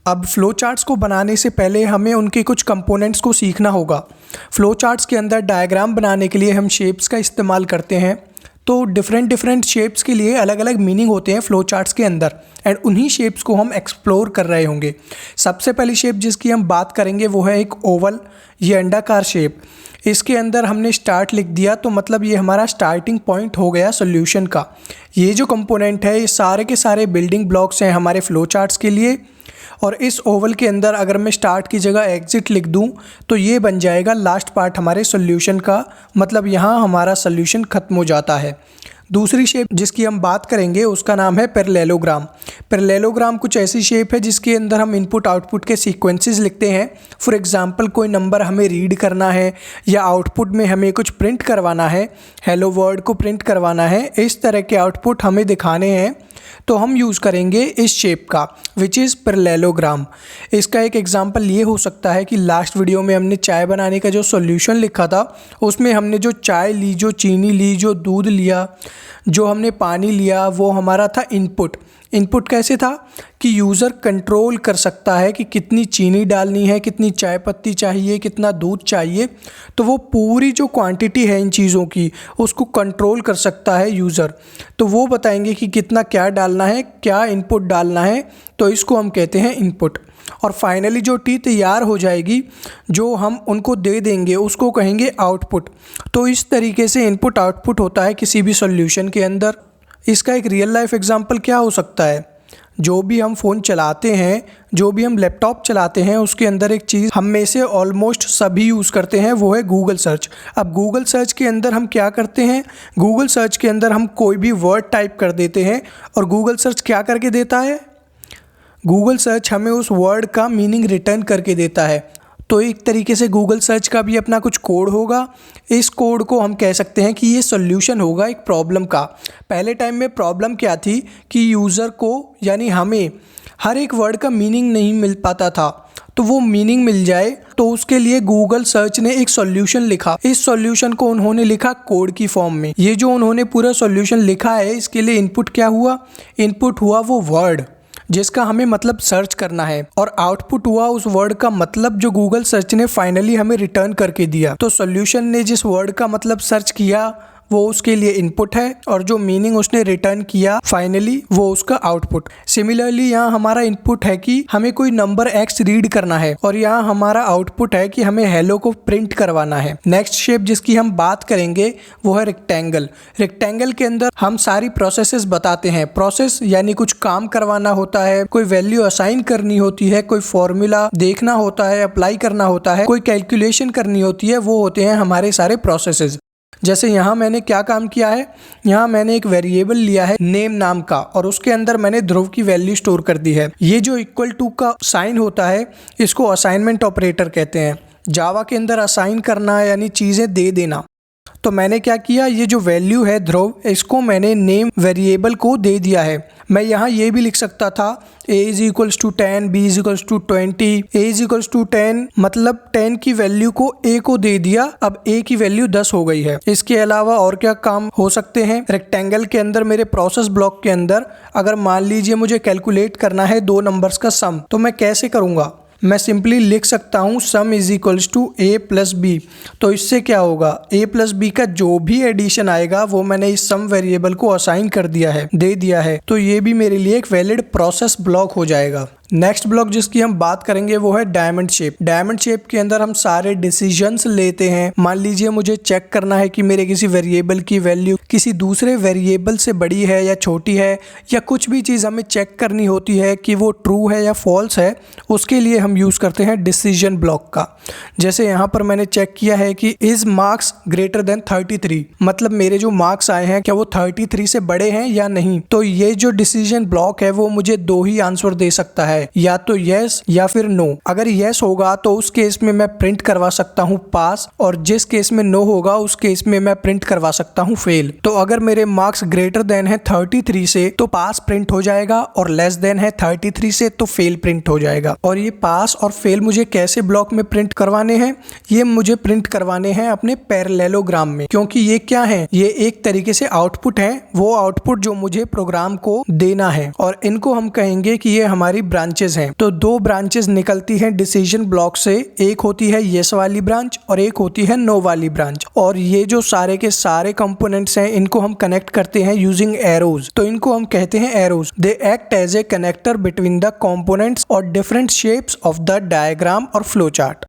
अब flow charts को बनाने से पहले हमें उनके कुछ कंपोनेंट्स को सीखना होगा। फ्लो चार्ट्स के अंदर डायग्राम बनाने के लिए हम शेप्स का इस्तेमाल करते हैं। तो डिफरेंट शेप्स के लिए अलग अलग मीनिंग होते हैं फ्लो चार्ट्स के अंदर, एंड उन्हीं शेप्स को हम एक्सप्लोर कर रहे होंगे। सबसे पहली शेप जिसकी हम बात करेंगे वो है एक ओवल, ये अंडाकार शेप। इसके अंदर हमने स्टार्ट लिख दिया तो मतलब ये हमारा स्टार्टिंग पॉइंट हो गया सॉल्यूशन का। ये जो कंपोनेंट है ये सारे के सारे बिल्डिंग ब्लॉक्स हैं हमारे फ्लो चार्ट्स के लिए। और इस ओवल के अंदर अगर मैं स्टार्ट की जगह एग्जिट लिख दूं तो ये बन जाएगा लास्ट पार्ट हमारे सॉल्यूशन का, मतलब यहाँ हमारा सॉल्यूशन ख़त्म हो जाता है। दूसरी शेप जिसकी हम बात करेंगे उसका नाम है पैरेललोग्राम। पैरेललोग्राम कुछ ऐसी शेप है जिसके अंदर हम इनपुट आउटपुट के सीक्वेंसेस लिखते हैं। फॉर एग्जांपल कोई नंबर हमें रीड करना है या आउटपुट में हमें कुछ प्रिंट करवाना है, हेलो वर्ल्ड को प्रिंट करवाना है, इस तरह के आउटपुट हमें दिखाने हैं तो हम यूज़ करेंगे इस शेप का, विच इज़ पैरेललोग्राम। इसका एक एग्जांपल ये हो सकता है कि लास्ट वीडियो में हमने चाय बनाने का जो सॉल्यूशन लिखा था उसमें हमने जो चाय ली, जो चीनी ली, जो दूध लिया, जो हमने पानी लिया, वो हमारा था इनपुट। इनपुट कैसे था कि यूज़र कंट्रोल कर सकता है कि कितनी चीनी डालनी है, कितनी चाय पत्ती चाहिए, कितना दूध चाहिए, तो वो पूरी जो क्वांटिटी है इन चीज़ों की उसको कंट्रोल कर सकता है यूज़र। तो वो बताएंगे कि कितना क्या डालना है, क्या इनपुट डालना है, तो इसको हम कहते हैं इनपुट। और फाइनली जो टी तैयार हो जाएगी, जो हम उनको दे देंगे, उसको कहेंगे आउटपुट। तो इस तरीके से इनपुट आउटपुट होता है किसी भी सॉल्यूशन के अंदर। इसका एक रियल लाइफ एग्जांपल क्या हो सकता है, जो भी हम फ़ोन चलाते हैं, जो भी हम लैपटॉप चलाते हैं, उसके अंदर एक चीज़ हम में से ऑलमोस्ट सभी यूज़ करते हैं, वो है गूगल सर्च। अब गूगल सर्च के अंदर हम क्या करते हैं, गूगल सर्च के अंदर हम कोई भी वर्ड टाइप कर देते हैं और गूगल सर्च क्या करके देता है, गूगल सर्च हमें उस वर्ड का मीनिंग रिटर्न करके देता है। तो एक तरीके से गूगल सर्च का भी अपना कुछ कोड होगा। इस कोड को हम कह सकते हैं कि ये सॉल्यूशन होगा एक प्रॉब्लम का। पहले टाइम में प्रॉब्लम क्या थी कि यूज़र को यानी हमें हर एक वर्ड का मीनिंग नहीं मिल पाता था, तो वो मीनिंग मिल जाए तो उसके लिए गूगल सर्च ने एक सॉल्यूशन लिखा। इस सॉल्यूशन को उन्होंने लिखा कोड की फॉर्म में। ये जो उन्होंने पूरा सॉल्यूशन लिखा है, इसके लिए इनपुट क्या हुआ, इनपुट हुआ वो वर्ड जिसका हमें मतलब सर्च करना है, और आउटपुट हुआ उस वर्ड का मतलब जो गूगल सर्च ने फाइनली हमें रिटर्न करके दिया। तो सॉल्यूशन ने जिस वर्ड का मतलब सर्च किया वो उसके लिए इनपुट है, और जो मीनिंग उसने रिटर्न किया फाइनली वो उसका आउटपुट। सिमिलरली यहाँ हमारा इनपुट है कि हमें कोई नंबर x रीड करना है, और यहाँ हमारा आउटपुट है कि हमें हेलो को प्रिंट करवाना है। नेक्स्ट शेप जिसकी हम बात करेंगे वो है रेक्टेंगल। रेक्टेंगल के अंदर हम सारी प्रोसेसेस बताते हैं। प्रोसेस यानी कुछ काम करवाना होता है, कोई वैल्यू असाइन करनी होती है, कोई फॉर्मूला देखना होता है, अप्लाई करना होता है, कोई कैलकुलेशन करनी होती है, वो होते हैं हमारे सारे प्रोसेसेस। जैसे यहाँ मैंने क्या काम किया है, यहाँ मैंने एक वेरिएबल लिया है नेम नाम का, और उसके अंदर मैंने ध्रुव की वैल्यू स्टोर कर दी है। ये जो इक्वल टू का साइन होता है इसको असाइनमेंट ऑपरेटर कहते हैं। जावा के अंदर असाइन करना यानी चीज़ें दे देना। तो मैंने क्या किया, ये जो वैल्यू है ध्रुव, इसको मैंने नेम वेरिएबल को दे दिया है। मैं यहाँ ये भी लिख सकता था a is equals to 10, b is equals to 20, a is equals to 10, मतलब 10 की वैल्यू को a को दे दिया, अब a की वैल्यू 10 हो गई है। इसके अलावा और क्या काम हो सकते हैं, रेक्टेंगल के अंदर मेरे प्रोसेस ब्लॉक के अंदर अगर मान लीजिए मुझे कैलकुलेट करना है दो नंबर्स का सम, तो मैं कैसे करूँगा, मैं सिंपली लिख सकता हूँ sum is equals to a plus B. तो इससे क्या होगा, a प्लस बी का जो भी एडिशन आएगा वो मैंने इस सम वेरिएबल को असाइन कर दिया है, दे दिया है, तो ये भी मेरे लिए एक वैलिड प्रोसेस ब्लॉक हो जाएगा। नेक्स्ट ब्लॉक जिसकी हम बात करेंगे वो है डायमंड शेप। डायमंड शेप के अंदर हम सारे डिसीजंस लेते हैं। मान लीजिए मुझे चेक करना है कि मेरे किसी वेरिएबल की वैल्यू किसी दूसरे वेरिएबल से बड़ी है या छोटी है, या कुछ भी चीज़ हमें चेक करनी होती है कि वो ट्रू है या फॉल्स है, उसके लिए हम यूज़ करते हैं डिसीजन ब्लॉक का। जैसे यहाँ पर मैंने चेक किया है कि इज मार्क्स ग्रेटर देन 33, मतलब मेरे जो मार्क्स आए हैं क्या वो 33 से बड़े हैं या नहीं। तो ये जो डिसीजन ब्लॉक है वो मुझे दो ही आंसर दे सकता है, या तो यस या फिर नो। अगर यस होगा तो उस केस में मैं प्रिंट करवा सकता हूँ पास, और जिस केस में नो होगा उस केस में मैं प्रिंट करवा सकता हूँ फेल। तो अगर मेरे मार्क्स ग्रेटर देन है 33 से तो पास प्रिंट हो जाएगा, और लेस देन है 33 से तो फेल प्रिंट हो जाएगा। और ये पास और फेल मुझे कैसे ब्लॉक में प्रिंट करवाने हैं, ये मुझे प्रिंट करवाने हैं अपने पैरेललोग्राम में, क्योंकि ये क्या है, ये एक तरीके से आउटपुट है, वो आउटपुट जो मुझे प्रोग्राम को देना है, और इनको हम कहेंगे कि ये हमारी ब्रांच ब्रांचेस हैं। तो दो ब्रांचेस निकलती हैं डिसीजन ब्लॉक से, एक होती है येस वाली ब्रांच और एक होती है नो वाली ब्रांच। और ये जो सारे के सारे कंपोनेंट्स हैं इनको हम कनेक्ट करते हैं यूजिंग एरोज। तो इनको हम कहते हैं arrows. They act as a connector between the components और different shapes of the diagram और फ्लो चार्ट।